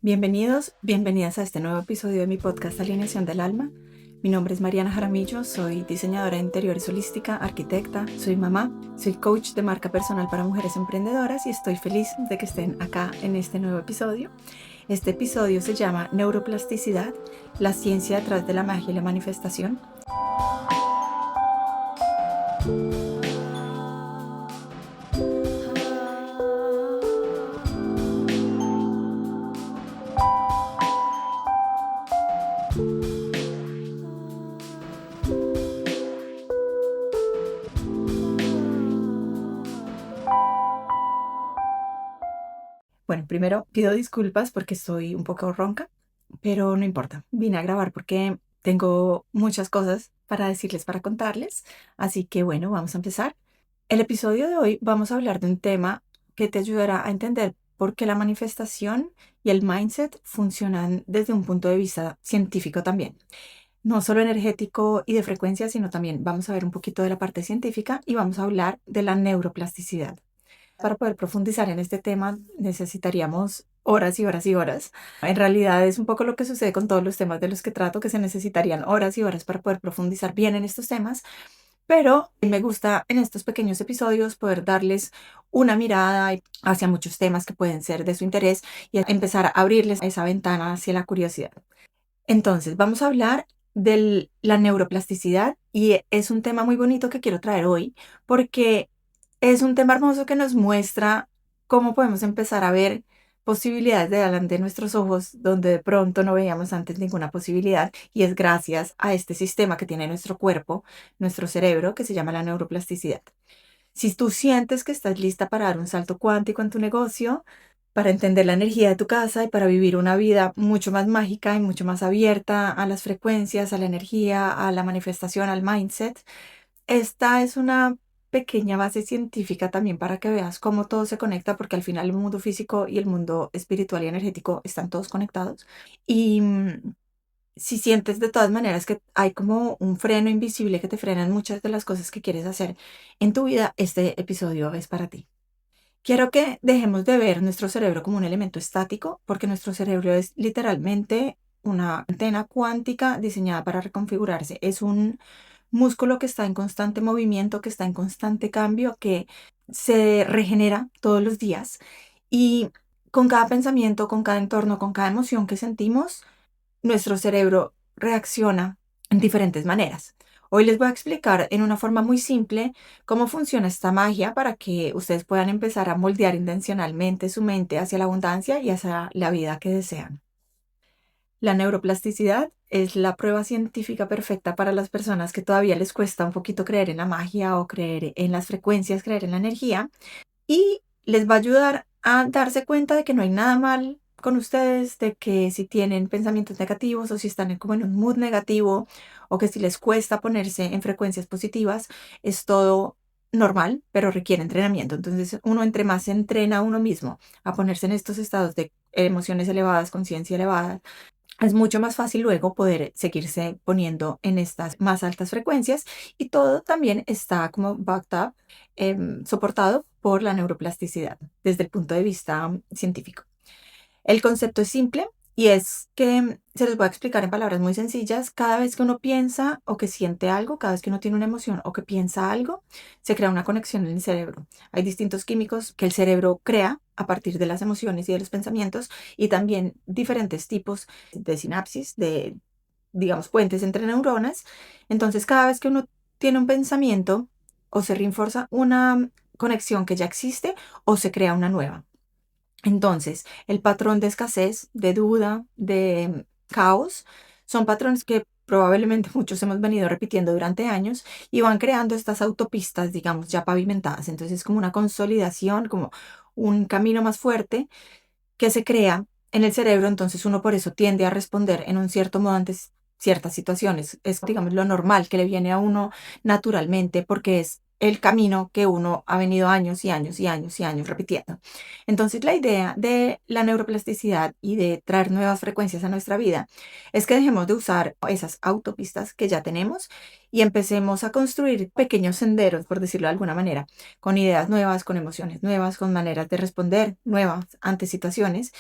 Bienvenidos, bienvenidas a este nuevo episodio de mi podcast Alineación del Alma. Mi nombre es Mariana Jaramillo, soy diseñadora de interiores holística, arquitecta, soy mamá, soy coach de marca personal para mujeres emprendedoras y estoy feliz de que estén acá en este nuevo episodio. Este episodio se llama Neuroplasticidad, la ciencia detrás de la magia y la manifestación. Bueno, primero pido disculpas porque estoy un poco ronca, pero no importa. Vine a grabar porque tengo muchas cosas para decirles, para contarles. Así que bueno, vamos a empezar. El episodio de hoy vamos a hablar de un tema que te ayudará a entender por qué la manifestación y el mindset funcionan desde un punto de vista científico también. No solo energético y de frecuencia, sino también vamos a ver un poquito de la parte científica y vamos a hablar de la neuroplasticidad. Para poder profundizar en este tema necesitaríamos horas y horas y horas. En realidad es un poco lo que sucede con todos los temas de los que trato, que se necesitarían horas y horas para poder profundizar bien en estos temas, pero me gusta en estos pequeños episodios poder darles una mirada hacia muchos temas que pueden ser de su interés y empezar a abrirles esa ventana hacia la curiosidad. Entonces, vamos a hablar de la neuroplasticidad y es un tema muy bonito que quiero traer hoy porque es un tema hermoso que nos muestra cómo podemos empezar a ver posibilidades de delante de nuestros ojos donde de pronto no veíamos antes ninguna posibilidad y es gracias a este sistema que tiene nuestro cuerpo, nuestro cerebro, que se llama la neuroplasticidad. Si tú sientes que estás lista para dar un salto cuántico en tu negocio, para entender la energía de tu casa y para vivir una vida mucho más mágica y mucho más abierta a las frecuencias, a la energía, a la manifestación, al mindset, esta es una pequeña base científica también para que veas cómo todo se conecta, porque al final el mundo físico y el mundo espiritual y energético están todos conectados. Y si sientes de todas maneras que hay como un freno invisible que te frena en muchas de las cosas que quieres hacer en tu vida, este episodio es para ti. Quiero que dejemos de ver nuestro cerebro como un elemento estático, porque nuestro cerebro es literalmente una antena cuántica diseñada para reconfigurarse. Es un músculo que está en constante movimiento, que está en constante cambio, que se regenera todos los días. Y con cada pensamiento, con cada entorno, con cada emoción que sentimos, nuestro cerebro reacciona en diferentes maneras. Hoy les voy a explicar en una forma muy simple cómo funciona esta magia para que ustedes puedan empezar a moldear intencionalmente su mente hacia la abundancia y hacia la vida que desean. La neuroplasticidad es la prueba científica perfecta para las personas que todavía les cuesta un poquito creer en la magia o creer en las frecuencias, creer en la energía y les va a ayudar a darse cuenta de que no hay nada mal con ustedes, de que si tienen pensamientos negativos o si están como en un mood negativo o que si les cuesta ponerse en frecuencias positivas, es todo normal, pero requiere entrenamiento. Entonces, uno entre más se entrena a uno mismo a ponerse en estos estados de emociones elevadas, conciencia elevada, es mucho más fácil luego poder seguirse poniendo en estas más altas frecuencias y todo también está como backed up, soportado por la neuroplasticidad desde el punto de vista científico. El concepto es simple y es que se los voy a explicar en palabras muy sencillas. Cada vez que uno piensa o que siente algo, cada vez que uno tiene una emoción o que piensa algo, se crea una conexión en el cerebro. Hay distintos químicos que el cerebro crea a partir de las emociones y de los pensamientos y también diferentes tipos de sinapsis, de, digamos, puentes entre neuronas. Entonces, cada vez que uno tiene un pensamiento o se refuerza una conexión que ya existe o se crea una nueva. Entonces, el patrón de escasez, de duda, de caos, son patrones que probablemente muchos hemos venido repitiendo durante años y van creando estas autopistas, digamos, ya pavimentadas. Entonces, es como una consolidación, como un camino más fuerte que se crea en el cerebro. Entonces, uno por eso tiende a responder en un cierto modo ante ciertas situaciones. Es, digamos, lo normal que le viene a uno naturalmente porque es el camino que uno ha venido años y años y años y años repitiendo. Entonces, la idea de la neuroplasticidad y de traer nuevas frecuencias a nuestra vida es que dejemos de usar esas autopistas que ya tenemos y empecemos a construir pequeños senderos, por decirlo de alguna manera, con ideas nuevas, con emociones nuevas, con maneras de responder nuevas ante situaciones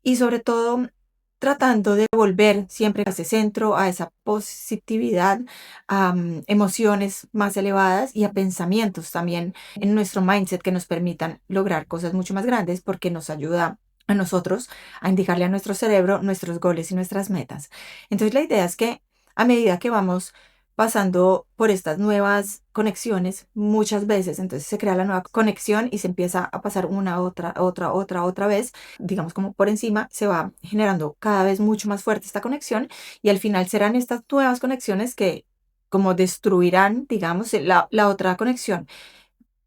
y sobre todo tratando de volver siempre a ese centro, a esa positividad, a emociones más elevadas y a pensamientos también en nuestro mindset que nos permitan lograr cosas mucho más grandes porque nos ayuda a nosotros a indicarle a nuestro cerebro nuestros goles y nuestras metas. Entonces la idea es que a medida que vamos pasando por estas nuevas conexiones muchas veces, entonces se crea la nueva conexión y se empieza a pasar una, otra vez, digamos como por encima, se va generando cada vez mucho más fuerte esta conexión y al final serán estas nuevas conexiones que como destruirán, digamos, la otra conexión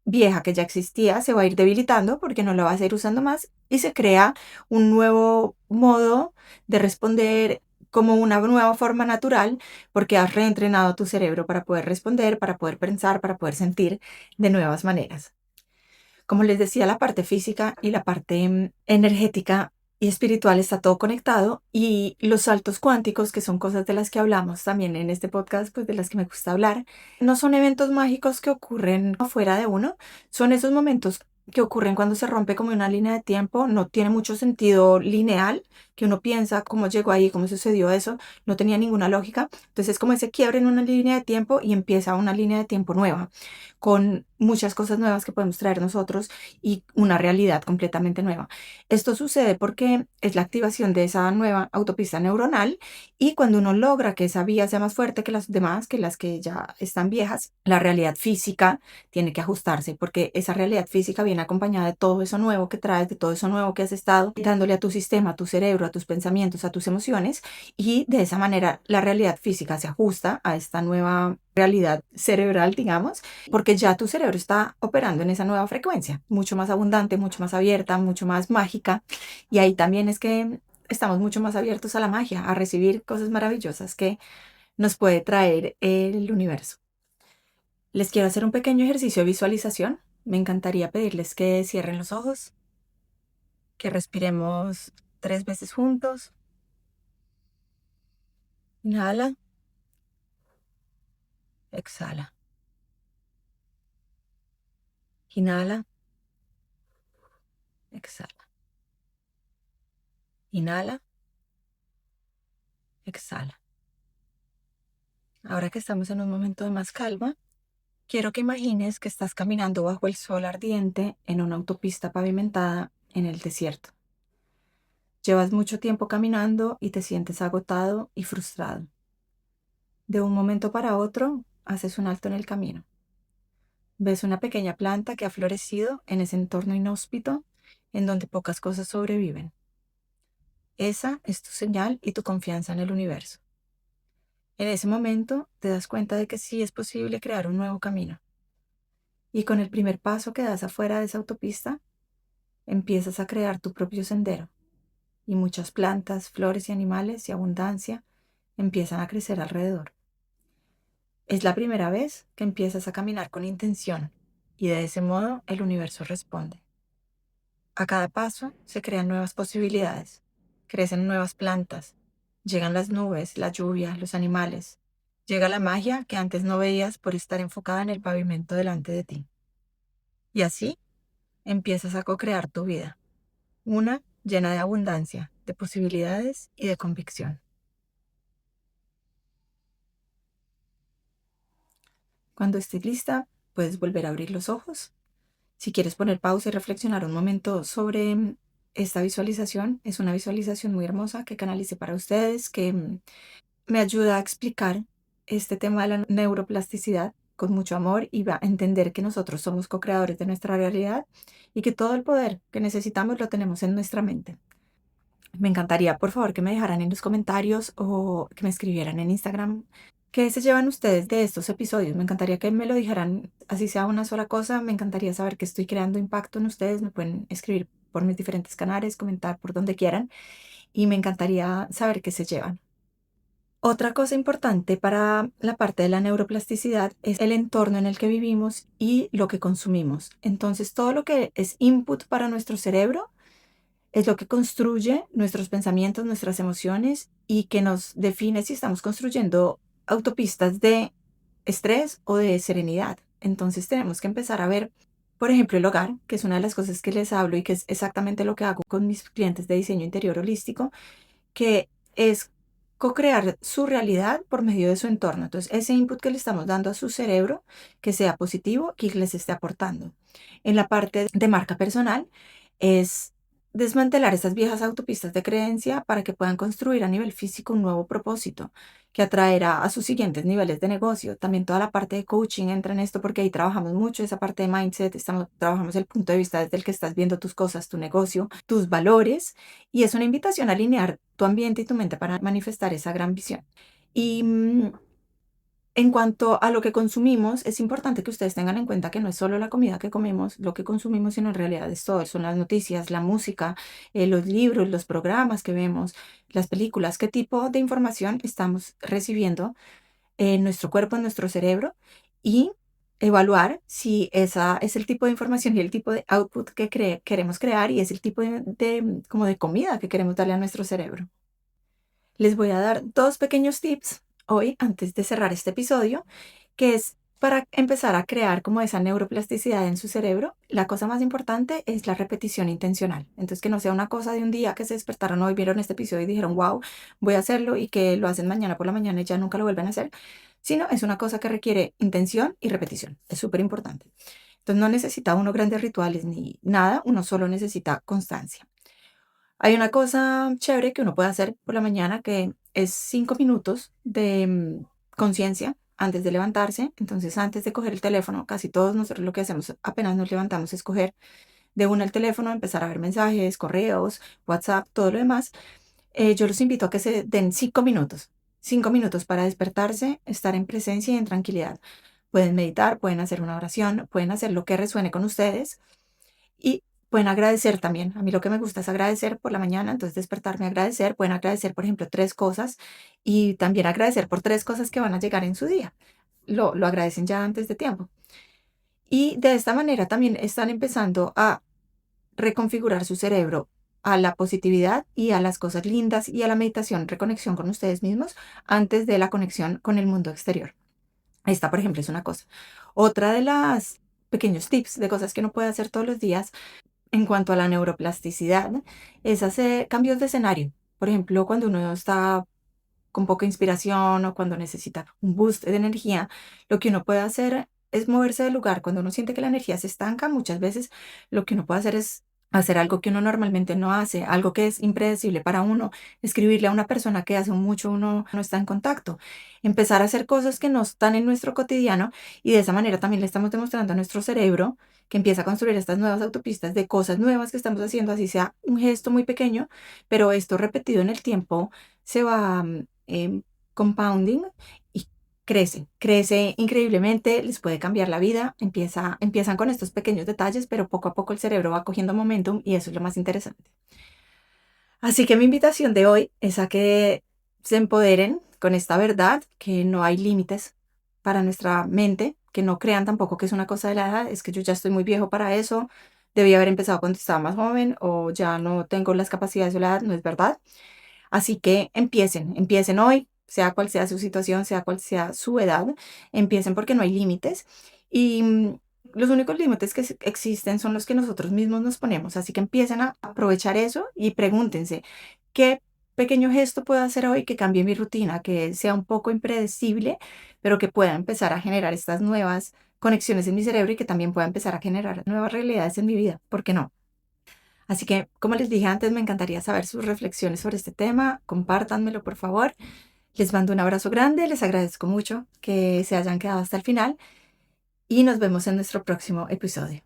vieja que ya existía se va a ir debilitando porque no la vas a ir usando más y se crea un nuevo modo de responder como una nueva forma natural porque has reentrenado tu cerebro para poder responder, para poder pensar, para poder sentir de nuevas maneras. Como les decía, la parte física y la parte energética y espiritual está todo conectado y los saltos cuánticos, que son cosas de las que hablamos también en este podcast, pues de las que me gusta hablar, no son eventos mágicos que ocurren afuera de uno, son esos momentos que ocurren cuando se rompe como una línea de tiempo, no tiene mucho sentido lineal, que uno piensa cómo llegó ahí, cómo sucedió eso, no tenía ninguna lógica. Entonces es como ese quiebre en una línea de tiempo y empieza una línea de tiempo nueva con muchas cosas nuevas que podemos traer nosotros y una realidad completamente nueva. Esto sucede porque es la activación de esa nueva autopista neuronal y cuando uno logra que esa vía sea más fuerte que las demás, que las que ya están viejas, la realidad física tiene que ajustarse porque esa realidad física viene acompañada de todo eso nuevo que traes, de todo eso nuevo que has estado dándole a tu sistema, a tu cerebro, a tus pensamientos, a tus emociones y de esa manera la realidad física se ajusta a esta nueva realidad cerebral, digamos, porque ya tu cerebro está operando en esa nueva frecuencia, mucho más abundante, mucho más abierta, mucho más mágica. Y ahí también es que estamos mucho más abiertos a la magia, a recibir cosas maravillosas que nos puede traer el universo. Les quiero hacer un pequeño ejercicio de visualización. Me encantaría pedirles que cierren los ojos, que respiremos 3 veces juntos. Inhala, exhala. Inhala, exhala. Inhala, exhala. Ahora que estamos en un momento de más calma, quiero que imagines que estás caminando bajo el sol ardiente en una autopista pavimentada en el desierto. Llevas mucho tiempo caminando y te sientes agotado y frustrado. De un momento para otro, haces un alto en el camino. Ves una pequeña planta que ha florecido en ese entorno inhóspito en donde pocas cosas sobreviven. Esa es tu señal y tu confianza en el universo. En ese momento te das cuenta de que sí es posible crear un nuevo camino. Y con el primer paso que das afuera de esa autopista, empiezas a crear tu propio sendero. Y muchas plantas, flores y animales y abundancia empiezan a crecer alrededor. Es la primera vez que empiezas a caminar con intención y de ese modo el universo responde. A cada paso se crean nuevas posibilidades, crecen nuevas plantas, llegan las nubes, la lluvia, los animales, llega la magia que antes no veías por estar enfocada en el pavimento delante de ti. Y así empiezas a co-crear tu vida, una llena de abundancia, de posibilidades y de convicción. Cuando estés lista, puedes volver a abrir los ojos. Si quieres poner pausa y reflexionar un momento sobre esta visualización, es una visualización muy hermosa que canalicé para ustedes, que me ayuda a explicar este tema de la neuroplasticidad con mucho amor y va a entender que nosotros somos co-creadores de nuestra realidad y que todo el poder que necesitamos lo tenemos en nuestra mente. Me encantaría, por favor, que me dejaran en los comentarios o que me escribieran en Instagram qué se llevan ustedes de estos episodios. Me encantaría que me lo dijeran, así sea una sola cosa. Me encantaría saber que estoy creando impacto en ustedes. Me pueden escribir por mis diferentes canales, comentar por donde quieran y me encantaría saber qué se llevan. Otra cosa importante para la parte de la neuroplasticidad es el entorno en el que vivimos y lo que consumimos. Entonces, todo lo que es input para nuestro cerebro es lo que construye nuestros pensamientos, nuestras emociones y que nos define si estamos construyendo autopistas de estrés o de serenidad. Entonces tenemos que empezar a ver por ejemplo, el hogar, que es una de las cosas que les hablo y que es exactamente lo que hago con mis clientes de diseño interior holístico, que es co-crear su realidad por medio de su entorno. Entonces, ese input que le estamos dando a su cerebro, que sea positivo y que les esté aportando. En la parte de marca personal, es desmantelar estas viejas autopistas de creencia para que puedan construir a nivel físico un nuevo propósito que atraerá a sus siguientes niveles de negocio. También toda la parte de coaching entra en esto porque ahí trabajamos mucho esa parte de mindset, trabajamos el punto de vista desde el que estás viendo tus cosas, tu negocio, tus valores, y es una invitación a alinear tu ambiente y tu mente para manifestar esa gran visión. Y en cuanto a lo que consumimos, es importante que ustedes tengan en cuenta que no es solo la comida que comemos, lo que consumimos, sino en realidad es todo. Son las noticias, la música, los libros, los programas que vemos, las películas, qué tipo de información estamos recibiendo en nuestro cuerpo, en nuestro cerebro, y evaluar si esa es el tipo de información y el tipo de output que queremos crear y es el tipo como de comida que queremos darle a nuestro cerebro. Les voy a dar dos pequeños tips hoy antes de cerrar este episodio, que es para empezar a crear como esa neuroplasticidad en su cerebro. La cosa más importante es la repetición intencional. Entonces, que no sea una cosa de un día que se despertaron hoy, vieron este episodio y dijeron, wow, voy a hacerlo, y que lo hacen mañana por la mañana y ya nunca lo vuelven a hacer, sino es una cosa que requiere intención y repetición. Es súper importante. Entonces, no necesita uno grandes rituales ni nada, uno solo necesita constancia. Hay una cosa chévere que uno puede hacer por la mañana, que es 5 minutos de conciencia antes de levantarse. Entonces, antes de coger el teléfono, casi todos nosotros lo que hacemos apenas nos levantamos es coger de una el teléfono, empezar a ver mensajes, correos, WhatsApp, todo lo demás. Yo los invito a que se den 5 minutos. 5 minutos para despertarse, estar en presencia y en tranquilidad. Pueden meditar, pueden hacer una oración, pueden hacer lo que resuene con ustedes y pueden agradecer también. A mí lo que me gusta es agradecer por la mañana, entonces despertarme a agradecer. Pueden agradecer, por ejemplo, 3 cosas, y también agradecer por 3 cosas que van a llegar en su día. Lo agradecen ya antes de tiempo. Y de esta manera también están empezando a reconfigurar su cerebro a la positividad y a las cosas lindas y a la meditación, reconexión con ustedes mismos antes de la conexión con el mundo exterior. Esta, por ejemplo, es una cosa. Otra de las pequeños tips de cosas que uno puede hacer todos los días en cuanto a la neuroplasticidad, es hacer cambios de escenario. Por ejemplo, cuando uno está con poca inspiración o cuando necesita un boost de energía, lo que uno puede hacer es moverse del lugar. Cuando uno siente que la energía se estanca, muchas veces lo que uno puede hacer es hacer algo que uno normalmente no hace, algo que es impredecible para uno, escribirle a una persona que hace mucho uno no está en contacto, empezar a hacer cosas que no están en nuestro cotidiano, y de esa manera también le estamos demostrando a nuestro cerebro que empieza a construir estas nuevas autopistas de cosas nuevas que estamos haciendo, así sea un gesto muy pequeño, pero esto repetido en el tiempo se va compounding y crece increíblemente, les puede cambiar la vida. Empiezan con estos pequeños detalles, pero poco a poco el cerebro va cogiendo momentum y eso es lo más interesante. Así que mi invitación de hoy es a que se empoderen con esta verdad, que no hay límites para nuestra mente, que no crean tampoco que es una cosa de la edad, es que yo ya estoy muy viejo para eso, debí haber empezado cuando estaba más joven o ya no tengo las capacidades de la edad, no es verdad. Así que empiecen hoy, sea cual sea su situación, sea cual sea su edad, empiecen porque no hay límites, y los únicos límites que existen son los que nosotros mismos nos ponemos. Así que empiecen a aprovechar eso y pregúntense, ¿qué pequeño gesto puedo hacer hoy que cambie mi rutina, que sea un poco impredecible, pero que pueda empezar a generar estas nuevas conexiones en mi cerebro y que también pueda empezar a generar nuevas realidades en mi vida? ¿Por qué no? Así que, como les dije antes, me encantaría saber sus reflexiones sobre este tema. Compártanmelo, por favor. Les mando un abrazo grande, les agradezco mucho que se hayan quedado hasta el final y nos vemos en nuestro próximo episodio.